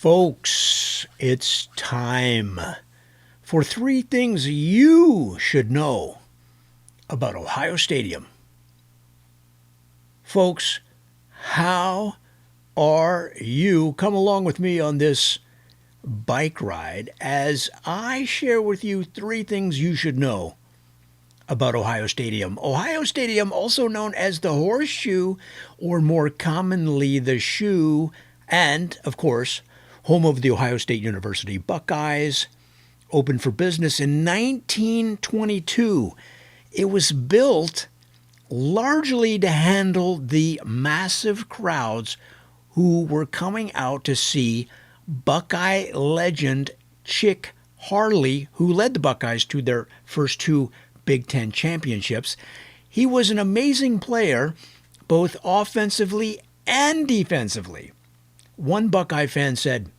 Folks, it's time for three things you should know about Ohio Stadium. Folks, how are you? Come along with me on this bike ride as I share with you three things you should know about Ohio Stadium. Ohio Stadium, also known as the Horseshoe, or more commonly the Shoe, and, of course, home of the Ohio State University Buckeyes, opened for business in 1922. It was built largely to handle the massive crowds who were coming out to see Buckeye legend Chick Harley, who led the Buckeyes to their first two Big Ten championships. He was an amazing player, both offensively and defensively. One Buckeye fan said,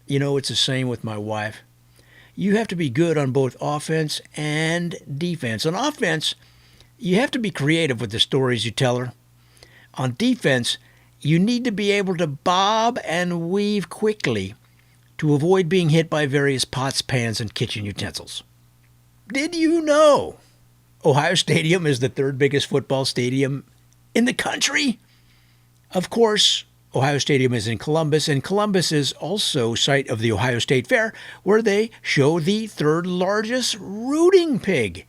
it's the same with my wife. You have to be good on both offense and defense. On offense, you have to be creative with the stories you tell her. On defense, you need to be able to bob and weave quickly to avoid being hit by various pots, pans, and kitchen utensils. Did you know Ohio Stadium is the third biggest football stadium in the country? Of course, Ohio Stadium is in Columbus, and Columbus is also site of the Ohio State Fair, where they show the third largest rooting pig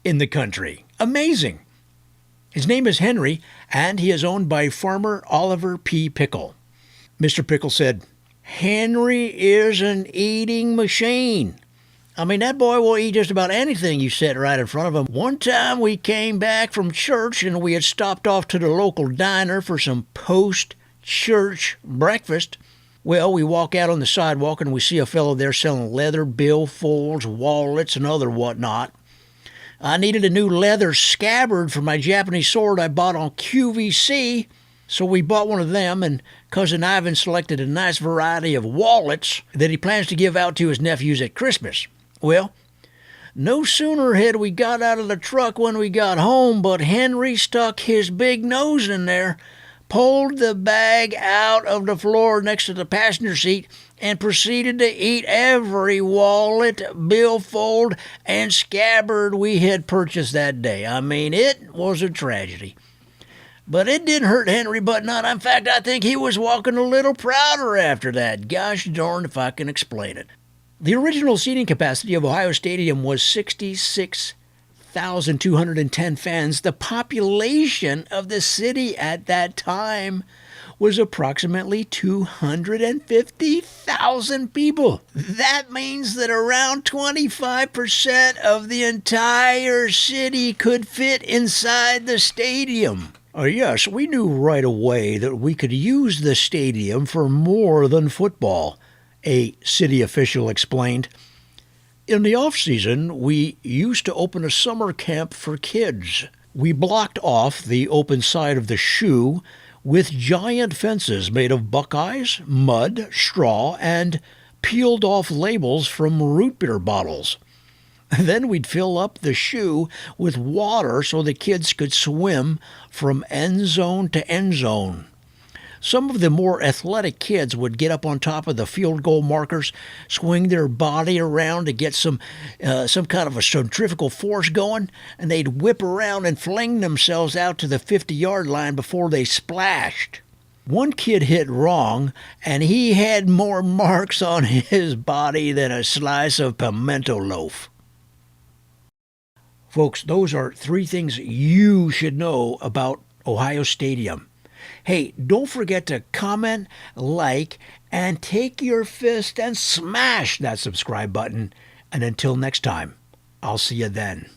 in the country. Amazing. His name is Henry, and he is owned by farmer Oliver P. Pickle. Mr. Pickle said, "Henry is an eating machine. That boy will eat just about anything you set right in front of him. One time we came back from church and we had stopped off to the local diner for some post-church breakfast. Well, we walk out on the sidewalk and we see a fellow there selling leather billfolds, wallets, and other whatnot. I needed a new leather scabbard for my Japanese sword I bought on QVC, so we bought one of them, and Cousin Ivan selected a nice variety of wallets that he plans to give out to his nephews at Christmas. Well, no sooner had we got out of the truck when we got home, but Henry stuck his big nose in there, pulled the bag out of the floor next to the passenger seat, and proceeded to eat every wallet, billfold, and scabbard we had purchased that day. It was a tragedy. But it didn't hurt Henry but none. In fact, I think he was walking a little prouder after that. Gosh darn if I can explain it. The original seating capacity of Ohio Stadium was 66,210 fans. The population of the city at that time was approximately 250,000 people. That means that around 25% of the entire city could fit inside the stadium. Yes, we knew right away that we could use the stadium for more than football, a city official explained. In the off-season, we used to open a summer camp for kids. We blocked off the open side of the Shoe with giant fences made of Buckeyes, mud, straw, and peeled-off labels from root beer bottles. Then we'd fill up the Shoe with water so the kids could swim from end zone to end zone. Some of the more athletic kids would get up on top of the field goal markers, swing their body around to get some kind of a centrifugal force going, and they'd whip around and fling themselves out to the 50-yard line before they splashed. One kid hit wrong, and he had more marks on his body than a slice of pimento loaf. Folks, those are three things you should know about Ohio Stadium. Hey, don't forget to comment, like, and take your fist and smash that subscribe button. And until next time, I'll see you then.